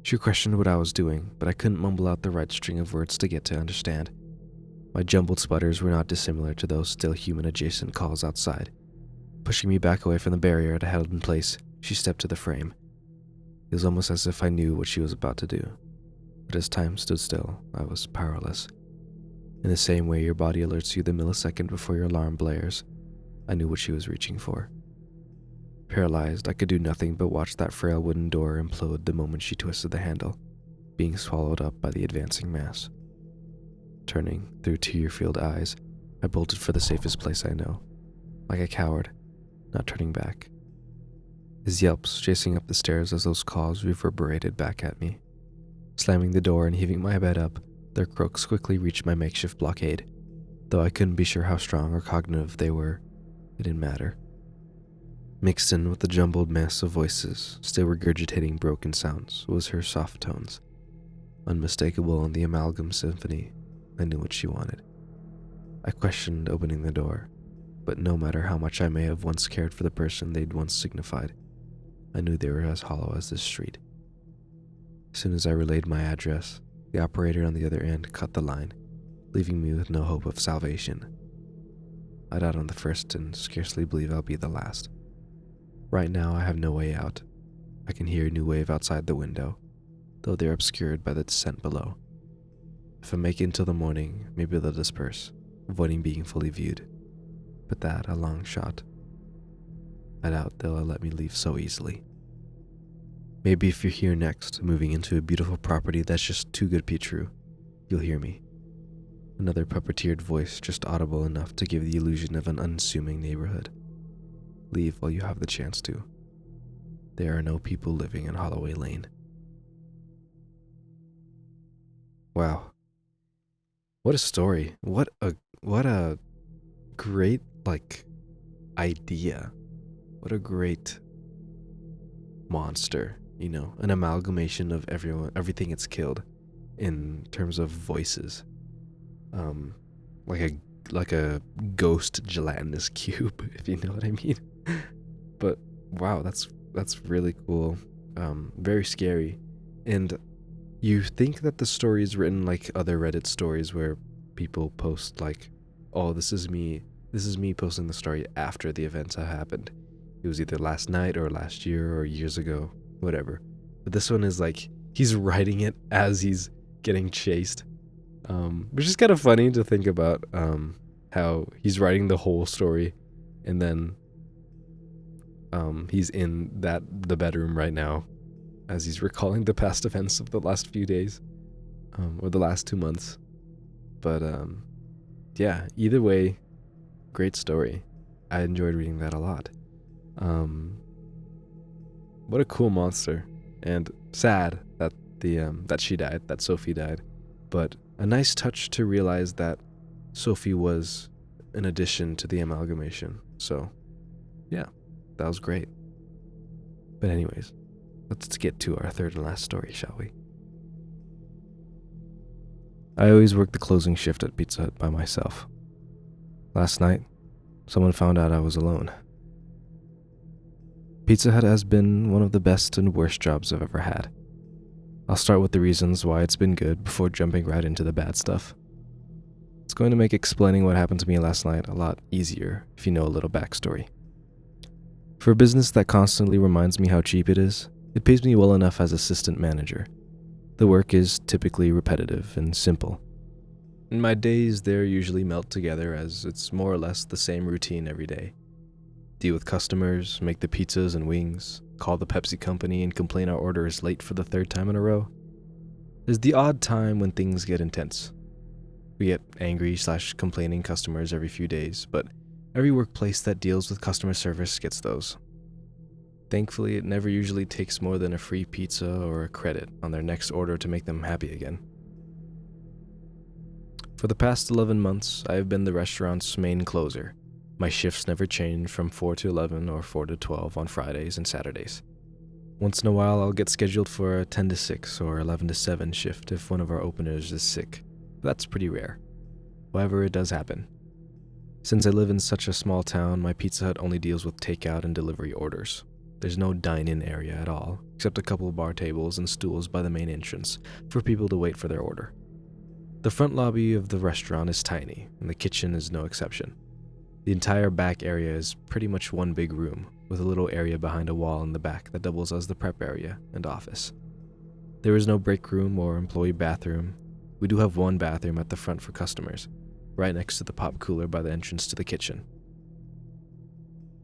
She questioned what I was doing, but I couldn't mumble out the right string of words to get to understand. My jumbled sputters were not dissimilar to those still human-adjacent calls outside. Pushing me back away from the barrier I held in place, she stepped to the frame. It was almost as if I knew what she was about to do. But as time stood still, I was powerless. In the same way your body alerts you the millisecond before your alarm blares, I knew what she was reaching for. Paralyzed, I could do nothing but watch that frail wooden door implode the moment she twisted the handle, being swallowed up by the advancing mass. Turning through tear-filled eyes, I bolted for the safest place I know, like a coward, not turning back. His yelps chasing up the stairs as those calls reverberated back at me. Slamming the door and heaving my bed up, their croaks quickly reached my makeshift blockade. Though I couldn't be sure how strong or cognitive they were, it didn't matter. Mixed in with the jumbled mess of voices, still regurgitating broken sounds, was her soft tones. Unmistakable in the amalgam symphony, I knew what she wanted. I questioned opening the door, but no matter how much I may have once cared for the person they'd once signified, I knew they were as hollow as this street. As soon as I relayed my address, the operator on the other end cut the line, leaving me with no hope of salvation. I died on the first and scarcely believe I'll be the last. Right now I have no way out. I can hear a new wave outside the window, though they're obscured by the descent below. If I make it until the morning, maybe they'll disperse, avoiding being fully viewed. But that, a long shot. I doubt they'll let me leave so easily. Maybe if you're here next, moving into a beautiful property that's just too good to be true, you'll hear me. Another puppeteered voice just audible enough to give the illusion of an unassuming neighborhood. Leave while you have the chance to. There are no people living in Holloway Lane. Wow. What a story. What a great, idea. What a great monster, an amalgamation of everything it's killed in terms of voices. Like a ghost gelatinous cube, if you know what I mean. But wow, that's really cool. Very scary. And you think that the story is written like other Reddit stories where people post like, oh, this is me posting the story after the events have happened. It was either last night or last year or years ago, whatever. But this one is like, he's writing it as he's getting chased. Which is kind of funny to think about, how he's writing the whole story and then he's in the bedroom right now as he's recalling the past events of the last few days, or the last 2 months. But yeah, either way, great story. I enjoyed reading that a lot. What a cool monster, and sad that that she died, that Sophie died, but a nice touch to realize that Sophie was an addition to the amalgamation. So yeah, that was great. But anyways, let's get to our third and last story, shall we? I always work the closing shift at Pizza Hut by myself. Last night, someone found out I was alone. Pizza Hut has been one of the best and worst jobs I've ever had. I'll start with the reasons why it's been good before jumping right into the bad stuff. It's going to make explaining what happened to me last night a lot easier if you know a little backstory. For a business that constantly reminds me how cheap it is, it pays me well enough as assistant manager. The work is typically repetitive and simple. And my days there usually melt together as it's more or less the same routine every day. Deal with customers, make the pizzas and wings, call the Pepsi company and complain our order is late for the third time in a row. There's the odd time when things get intense. We get angry/complaining customers every few days, but every workplace that deals with customer service gets those. Thankfully, it never usually takes more than a free pizza or a credit on their next order to make them happy again. For the past 11 months, I have been the restaurant's main closer. My shifts never change from 4 to 11 or 4 to 12 on Fridays and Saturdays. Once in a while, I'll get scheduled for a 10 to 6 or 11 to 7 shift if one of our openers is sick. That's pretty rare. However, it does happen. Since I live in such a small town, my Pizza Hut only deals with takeout and delivery orders. There's no dine-in area at all, except a couple of bar tables and stools by the main entrance for people to wait for their order. The front lobby of the restaurant is tiny, and the kitchen is no exception. The entire back area is pretty much one big room, with a little area behind a wall in the back that doubles as the prep area and office. There is no break room or employee bathroom. We do have one bathroom at the front for customers, right next to the pop cooler by the entrance to the kitchen.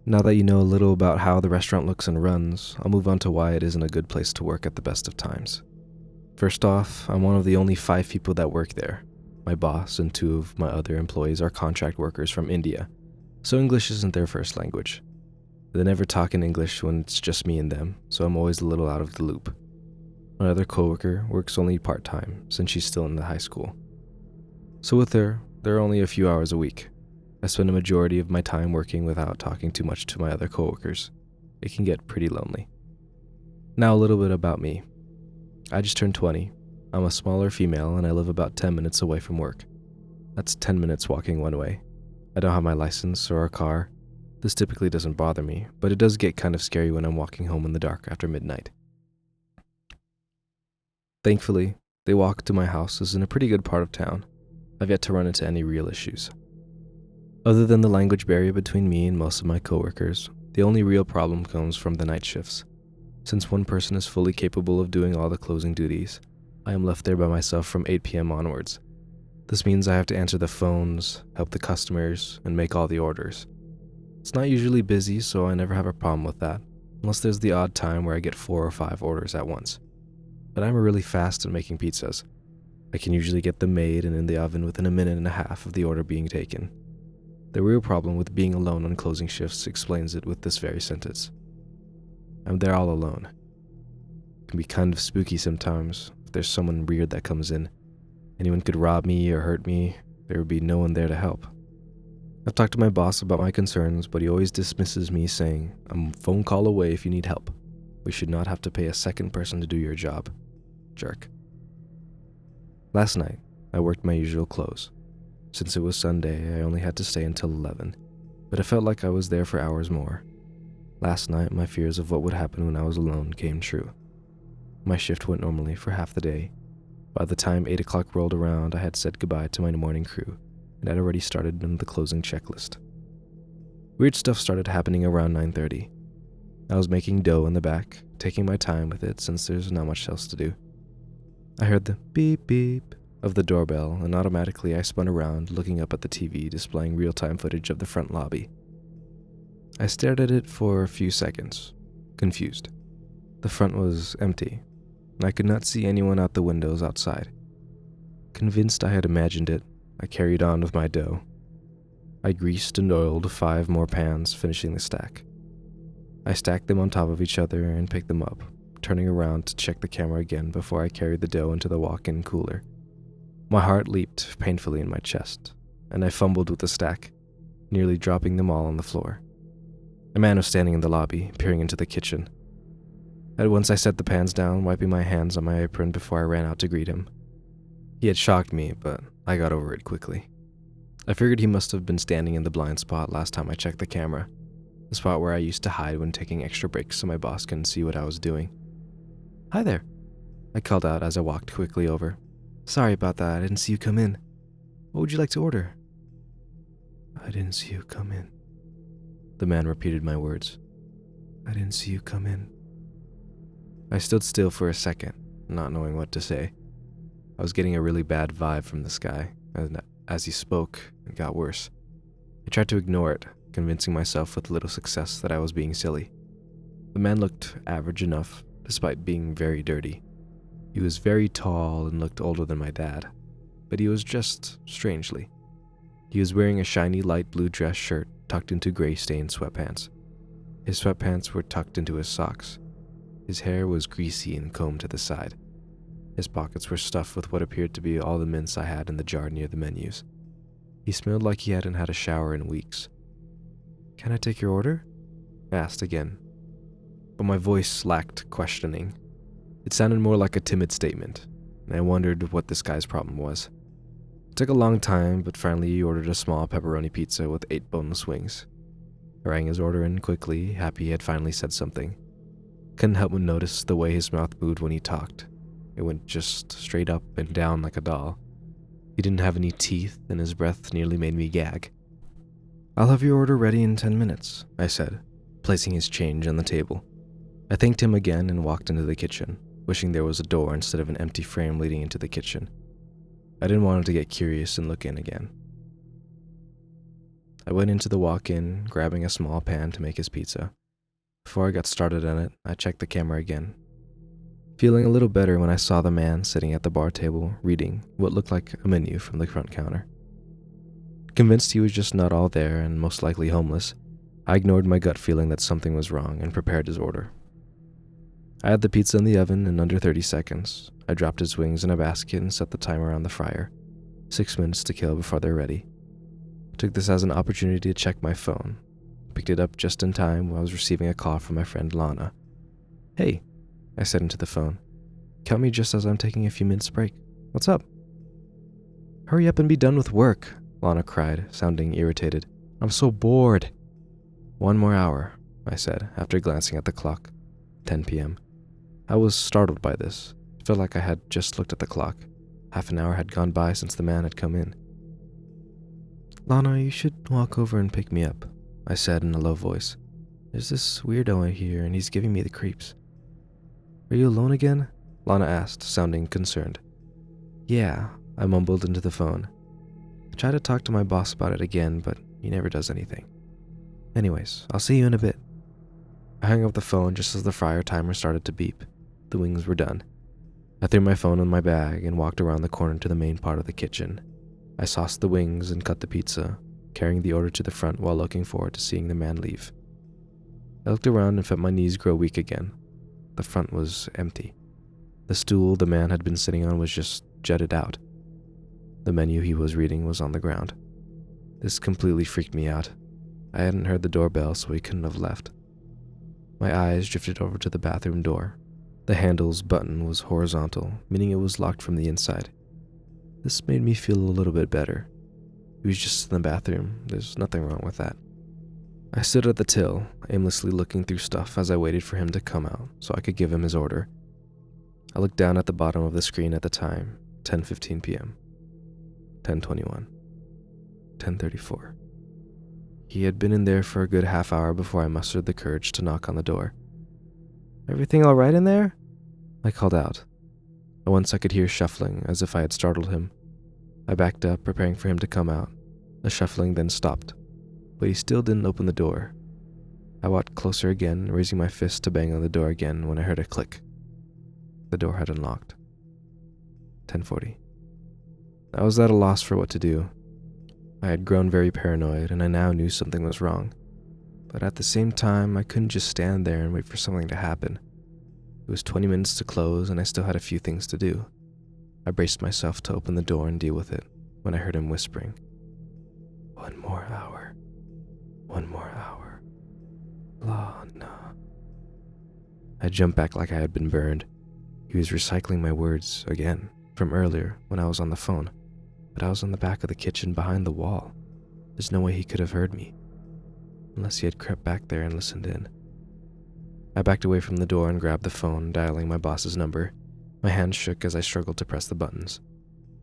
Now that you know a little about how the restaurant looks and runs, I'll move on to why it isn't a good place to work at the best of times. First off, I'm one of the only 5 people that work there. My boss and 2 of my other employees are contract workers from India, so English isn't their first language. They never talk in English when it's just me and them, so I'm always a little out of the loop. My other coworker works only part-time since she's still in the high school. So with her, there are only a few hours a week. I spend a majority of my time working without talking too much to my other coworkers. It can get pretty lonely. Now a little bit about me. I just turned 20. I'm a smaller female and I live about 10 minutes away from work. That's 10 minutes walking one way. I don't have my license or a car. This typically doesn't bother me, but it does get kind of scary when I'm walking home in the dark after midnight. Thankfully, the walk to my house is in a pretty good part of town. I've yet to run into any real issues. Other than the language barrier between me and most of my coworkers, the only real problem comes from the night shifts. Since one person is fully capable of doing all the closing duties, I am left there by myself from 8 p.m. onwards. This means I have to answer the phones, help the customers, and make all the orders. It's not usually busy, so I never have a problem with that, unless there's the odd time where I get 4 or 5 orders at once. But I'm really fast at making pizzas. I can usually get them made and in the oven within a minute and a half of the order being taken. The real problem with being alone on closing shifts explains it with this very sentence. I'm there all alone. It can be kind of spooky sometimes if there's someone weird that comes in. Anyone could rob me or hurt me, there would be no one there to help. I've talked to my boss about my concerns, but he always dismisses me saying, I'm a phone call away if you need help. We should not have to pay a second person to do your job. Jerk. Last night, I worked my usual close. Since it was Sunday, I only had to stay until 11, but it felt like I was there for hours more. Last night, my fears of what would happen when I was alone came true. My shift went normally for half the day. By the time 8 o'clock rolled around, I had said goodbye to my morning crew, and had already started on the closing checklist. Weird stuff started happening around 9:30. I was making dough in the back, taking my time with it since there's not much else to do. I heard the beep beep of the doorbell, and automatically I spun around, looking up at the TV displaying real-time footage of the front lobby. I stared at it for a few seconds, confused. The front was empty, and I could not see anyone out the windows outside. Convinced I had imagined it, I carried on with my dough. I greased and oiled 5 more pans, finishing the stack. I stacked them on top of each other and picked them up, turning around to check the camera again before I carried the dough into the walk-in cooler. My heart leaped painfully in my chest, and I fumbled with the stack, nearly dropping them all on the floor. A man was standing in the lobby, peering into the kitchen. At once I set the pans down, wiping my hands on my apron before I ran out to greet him. He had shocked me, but I got over it quickly. I figured he must have been standing in the blind spot last time I checked the camera, the spot where I used to hide when taking extra breaks so my boss couldn't see what I was doing. "Hi there," I called out as I walked quickly over. "Sorry about that, I didn't see you come in. What would you like to order?" "I didn't see you come in." The man repeated my words. "I didn't see you come in." I stood still for a second, not knowing what to say. I was getting a really bad vibe from this guy, and as he spoke, it got worse. I tried to ignore it, convincing myself with little success that I was being silly. The man looked average enough, despite being very dirty. He was very tall and looked older than my dad, but he was dressed strangely. He was wearing a shiny light blue dress shirt tucked into gray-stained sweatpants. His sweatpants were tucked into his socks. His hair was greasy and combed to the side. His pockets were stuffed with what appeared to be all the mints I had in the jar near the menus. He smelled like he hadn't had a shower in weeks. "Can I take your order?" I asked again, but my voice lacked questioning. It sounded more like a timid statement, and I wondered what this guy's problem was. It took a long time, but finally he ordered a small pepperoni pizza with 8 boneless wings. I rang his order in quickly, happy he had finally said something. Couldn't help but notice the way his mouth moved when he talked. It went just straight up and down like a doll. He didn't have any teeth, and his breath nearly made me gag. "I'll have your order ready in 10 minutes, I said, placing his change on the table. I thanked him again and walked into the kitchen, wishing there was a door instead of an empty frame leading into the kitchen. I didn't want him to get curious and look in again. I went into the walk-in, grabbing a small pan to make his pizza. Before I got started on it, I checked the camera again, feeling a little better when I saw the man sitting at the bar table reading what looked like a menu from the front counter. Convinced he was just not all there and most likely homeless, I ignored my gut feeling that something was wrong and prepared his order. I had the pizza in the oven in under 30 seconds. I dropped his wings in a basket and set the timer on the fryer. 6 minutes to kill before they're ready. I took this as an opportunity to check my phone. Picked it up just in time while I was receiving a call from my friend Lana. "Hey," I said into the phone. "Count me just as I'm taking a few minutes break. What's up?" "Hurry up and be done with work," Lana cried, sounding irritated. "I'm so bored." "1 more hour," I said, after glancing at the clock. 10 p.m. I was startled by this. It felt like I had just looked at the clock. Half an hour had gone by since the man had come in. "Lana, you should walk over and pick me up," I said in a low voice. "There's this weirdo here and he's giving me the creeps." "Are you alone again?" Lana asked, sounding concerned. "Yeah," I mumbled into the phone. "I tried to talk to my boss about it again, but he never does anything. Anyways, I'll see you in a bit." I hung up the phone just as the fryer timer started to beep. The wings were done. I threw my phone in my bag and walked around the corner to the main part of the kitchen. I sauced the wings and cut the pizza, carrying the order to the front while looking forward to seeing the man leave. I looked around and felt my knees grow weak again. The front was empty. The stool the man had been sitting on was just jutted out. The menu he was reading was on the ground. This completely freaked me out. I hadn't heard the doorbell, so he couldn't have left. My eyes drifted over to the bathroom door. The handle's button was horizontal, meaning it was locked from the inside. This made me feel a little bit better. He was just in the bathroom. There's nothing wrong with that. I stood at the till, aimlessly looking through stuff as I waited for him to come out so I could give him his order. I looked down at the bottom of the screen at the time, 10:15 p.m., 10:21, 10:34. He had been in there for a good half hour before I mustered the courage to knock on the door. "Everything all right in there?" I called out. At once I could hear shuffling, as if I had startled him. I backed up, preparing for him to come out. The shuffling then stopped, but he still didn't open the door. I walked closer again, raising my fist to bang on the door again when I heard a click. The door had unlocked. 10:40. I was at a loss for what to do. I had grown very paranoid, and I now knew something was wrong. But at the same time, I couldn't just stand there and wait for something to happen. It was 20 minutes to close, and I still had a few things to do. I braced myself to open the door and deal with it when I heard him whispering, "1 more hour. 1 more hour. Lana." I jumped back like I had been burned. He was recycling my words again from earlier when I was on the phone, but I was on the back of the kitchen behind the wall. There's no way he could have heard me, unless he had crept back there and listened in. I backed away from the door and grabbed the phone, dialing my boss's number. My hands shook as I struggled to press the buttons.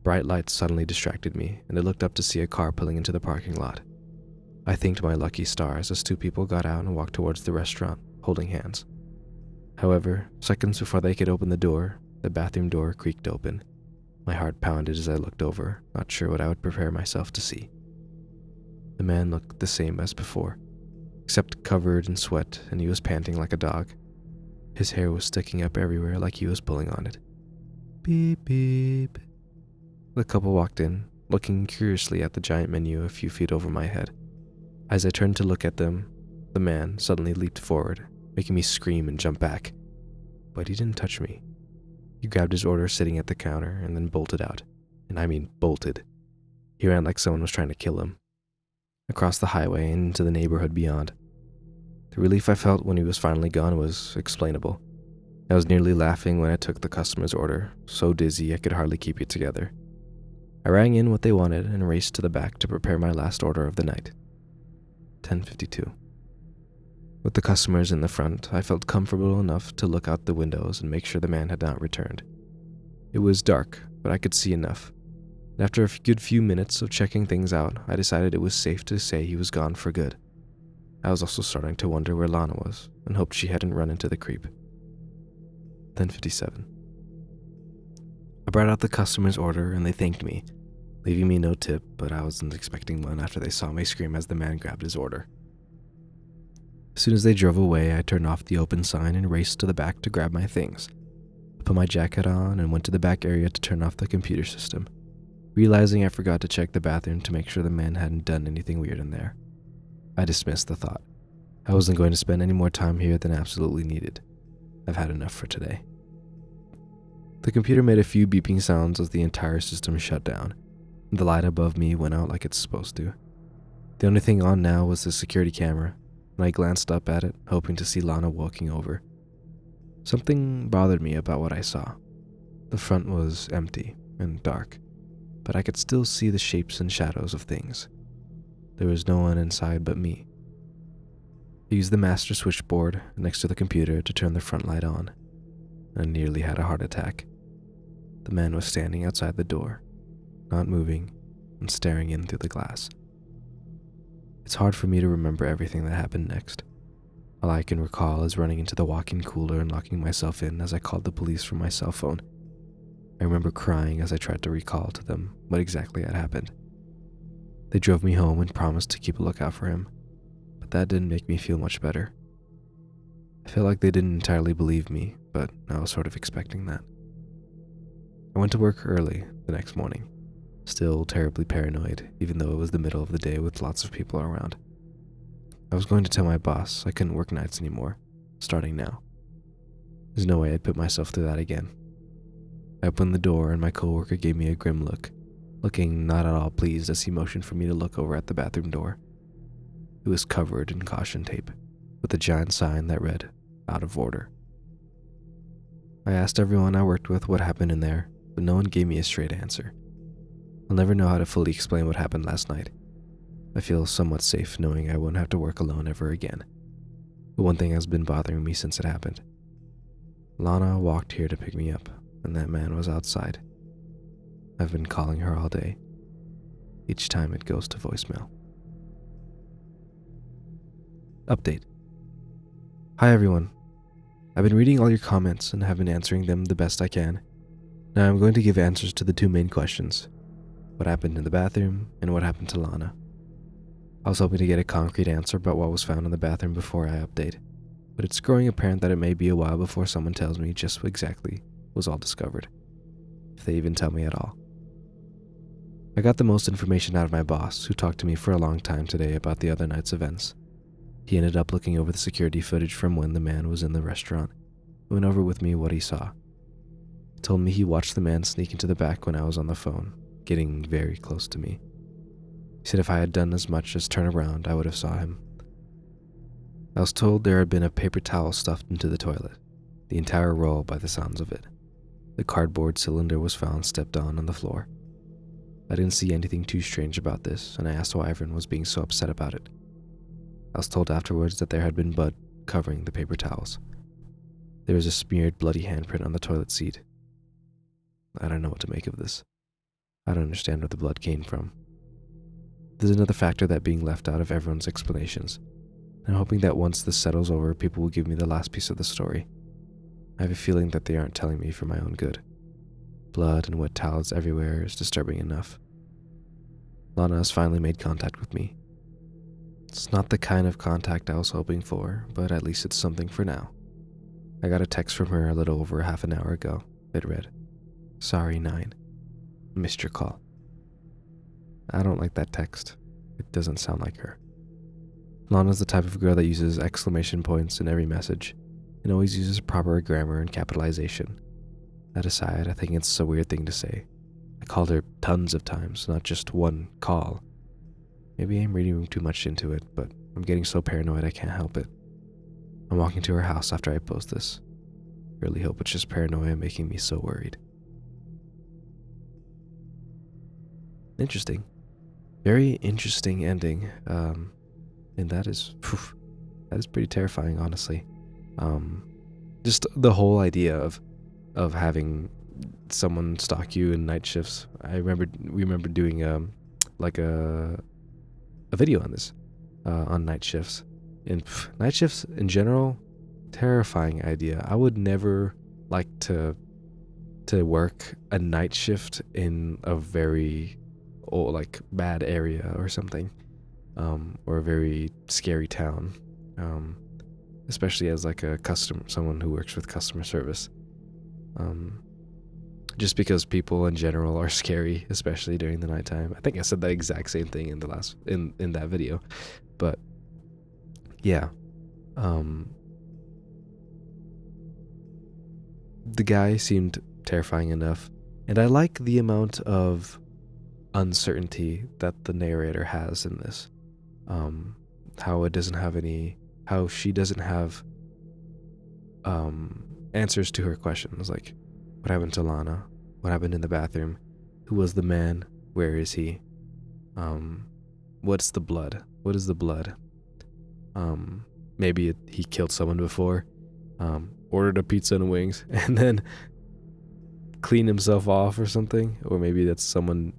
Bright lights suddenly distracted me, and I looked up to see a car pulling into the parking lot. I thanked my lucky stars as 2 people got out and walked towards the restaurant, holding hands. However, seconds before they could open the door, the bathroom door creaked open. My heart pounded as I looked over, not sure what I would prepare myself to see. The man looked the same as before, except covered in sweat, and he was panting like a dog. His hair was sticking up everywhere like he was pulling on it. Beep, beep. The couple walked in, looking curiously at the giant menu a few feet over my head. As I turned to look at them, the man suddenly leaped forward, making me scream and jump back. But he didn't touch me. He grabbed his order sitting at the counter and then bolted out. And I mean bolted. He ran like someone was trying to kill him. Across the highway and into the neighborhood beyond. The relief I felt when he was finally gone was explainable. I was nearly laughing when I took the customer's order, so dizzy I could hardly keep it together. I rang in what they wanted and raced to the back to prepare my last order of the night. 10:52. With the customers in the front, I felt comfortable enough to look out the windows and make sure the man had not returned. It was dark, but I could see enough. And after a good few minutes of checking things out, I decided it was safe to say he was gone for good. I was also starting to wonder where Lana was, and hoped she hadn't run into the creep. 10:57. I brought out the customer's order, and they thanked me. leaving me no tip, but I wasn't expecting one after they saw me scream as the man grabbed his order. As soon as they drove away, I turned off the open sign and raced to the back to grab my things. I put my jacket on and went to the back area to turn off the computer system, realizing I forgot to check the bathroom to make sure the man hadn't done anything weird in there. I dismissed the thought. I wasn't going to spend any more time here than absolutely needed. I've had enough for today. The computer made a few beeping sounds as the entire system shut down, and the light above me went out like it's supposed to. The only thing on now was the security camera, and I glanced up at it, hoping to see Lana walking over. Something bothered me about what I saw. The front was empty and dark, but I could still see the shapes and shadows of things. There was no one inside but me. I used the master switchboard next to the computer to turn the front light on, and I nearly had a heart attack. The man was standing outside the door, not moving, and staring in through the glass. It's hard for me to remember everything that happened next. All I can recall is running into the walk-in cooler and locking myself in as I called the police from my cell phone. I remember crying as I tried to recall to them what exactly had happened. They drove me home and promised to keep a lookout for him, but that didn't make me feel much better. I felt like they didn't entirely believe me, but I was sort of expecting that. I went to work early the next morning, still terribly paranoid, even though it was the middle of the day with lots of people around. I was going to tell my boss I couldn't work nights anymore, starting now. There's no way I'd put myself through that again. I opened the door and my coworker gave me a grim look, looking not at all pleased as he motioned for me to look over at the bathroom door. It was covered in caution tape, with a giant sign that read, "Out of order." I asked everyone I worked with what happened in there, but no one gave me a straight answer. I'll never know how to fully explain what happened last night. I feel somewhat safe knowing I won't have to work alone ever again. But one thing has been bothering me since it happened. Lana walked here to pick me up, and that man was outside. I've been calling her all day. Each time it goes to voicemail. Update. Hi everyone. I've been reading all your comments and have been answering them the best I can. Now I'm going to give answers to the two main questions. What happened in the bathroom and what happened to Lana. I was hoping to get a concrete answer about what was found in the bathroom before I update, but it's growing apparent that it may be a while before someone tells me just what exactly was all discovered, if they even tell me at all. I got the most information out of my boss, who talked to me for a long time today about the other night's events. He ended up looking over the security footage from when the man was in the restaurant, and went over with me what he saw. He told me he watched the man sneak into the back when I was on the phone, getting very close to me. He said if I had done as much as turn around, I would have saw him. I was told there had been a paper towel stuffed into the toilet, the entire roll by the sounds of it. The cardboard cylinder was found stepped on the floor. I didn't see anything too strange about this, and I asked why everyone was being so upset about it. I was told afterwards that there had been blood covering the paper towels. There was a smeared bloody handprint on the toilet seat. I don't know what to make of this. I don't understand where the blood came from. There's another factor that being left out of everyone's explanations. I'm hoping that once this settles over, people will give me the last piece of the story. I have a feeling that they aren't telling me for my own good. Blood and wet towels everywhere is disturbing enough. Lana has finally made contact with me. It's not the kind of contact I was hoping for, but at least it's something for now. I got a text from her a little over half an hour ago. It read, "Sorry, 9. Missed your call." I don't like that text. It doesn't sound like her. Lana's the type of girl that uses exclamation points in every message, and always uses proper grammar and capitalization. That aside, I think it's a weird thing to say. I called her tons of times, not just one call. Maybe I'm reading too much into it, but I'm getting so paranoid I can't help it. I'm walking to her house after I post this. Really hope it's just paranoia making me so worried. Interesting. Very interesting ending. And that is pretty terrifying, honestly. Just the whole idea of having someone stalk you in night shifts. We remember doing a video on this on night shifts. And night shifts in general, terrifying idea. I would never like to work a night shift in a very like bad area or something, or a very scary town, especially as like someone who works with customer service. Just because people in general are scary, especially during the nighttime. I think I said that exact same thing in in that video, but yeah. The guy seemed terrifying enough, and I like the amount of uncertainty that the narrator has in this. How she doesn't have answers to her questions, like what happened to Lana, what happened in the bathroom, who was the man, where is he, what's the blood, what is the blood, maybe he killed someone before, ordered a pizza and wings, and then cleaned himself off or something, or maybe that's someone,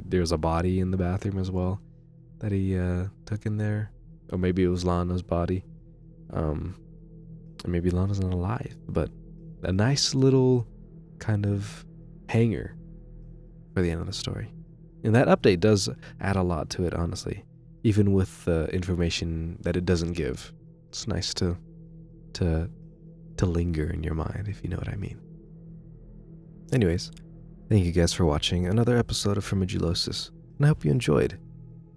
there's a body in the bathroom as well that he took in there, or maybe it was Lana's body, or maybe Lana's not alive, but a nice little kind of hanger for the end of the story. And that update does add a lot to it, honestly, even with the information that it doesn't give. It's nice to linger in your mind, if you know what I mean. Anyways, thank you guys for watching another episode of Formigilosis, and I hope you enjoyed.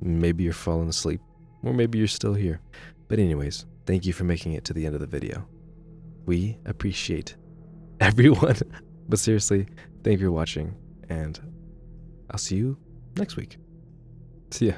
Maybe you're falling asleep, or maybe you're still here. But anyways, thank you for making it to the end of the video. We appreciate everyone. But seriously, thank you for watching, and I'll see you next week. See ya.